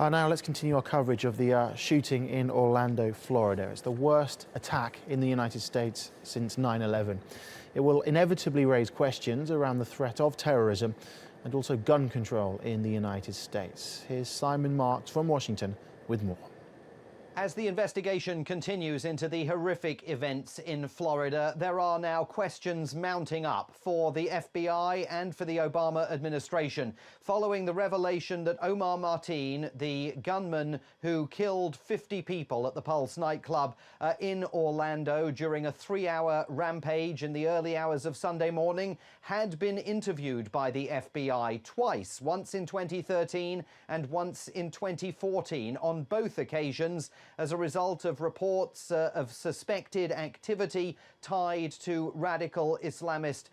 Now let's continue our coverage of the shooting in Orlando, Florida. It's the worst attack in the United States since 9/11. It will inevitably raise questions around the threat of terrorism and also gun control in the United States. Here's Simon Marks from Washington with more. As the investigation continues into the horrific events in Florida, there are now questions mounting up for the FBI and for the Obama administration following the revelation that Omar Mateen, the gunman who killed 50 people at the Pulse nightclub in Orlando during a 3-hour rampage in the early hours of Sunday morning, had been interviewed by the FBI twice, once in 2013 and once in 2014. On both occasions, as a result of reports of suspected activity tied to radical Islamist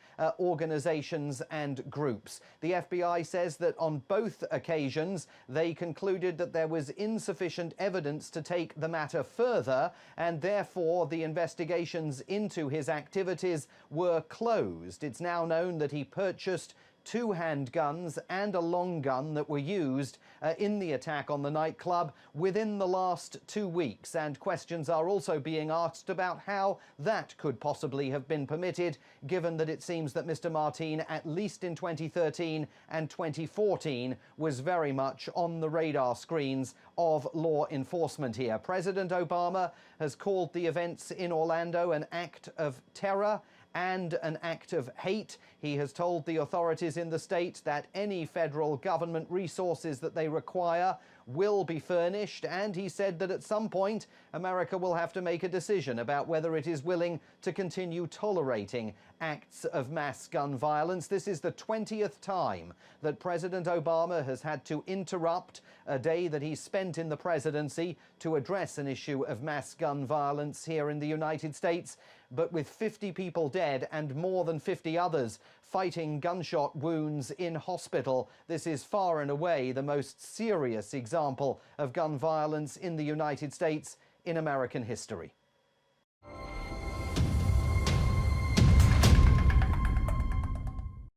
organizations and groups. The FBI says that on both occasions, they concluded that there was insufficient evidence to take the matter further, and therefore the investigations into his activities were closed. It's now known that he purchased 2 handguns and a long gun that were used in the attack on the nightclub within the last 2 weeks. And questions are also being asked about how that could possibly have been permitted, given that it seems that Mr. Mateen, at least in 2013 and 2014, was very much on the radar screens of law enforcement here. President Obama has called the events in Orlando an act of terror and an act of hate. He has told the authorities in the state that any federal government resources that they require will be furnished, and he said that at some point America will have to make a decision about whether it is willing to continue tolerating acts of mass gun violence. This is the 20th time that President Obama has had to interrupt a day that he spent in the presidency to address an issue of mass gun violence here in the United States. But with 50 people dead and more than 50 others fighting gunshot wounds in hospital, this is far and away the most serious example of gun violence in the United States in American history.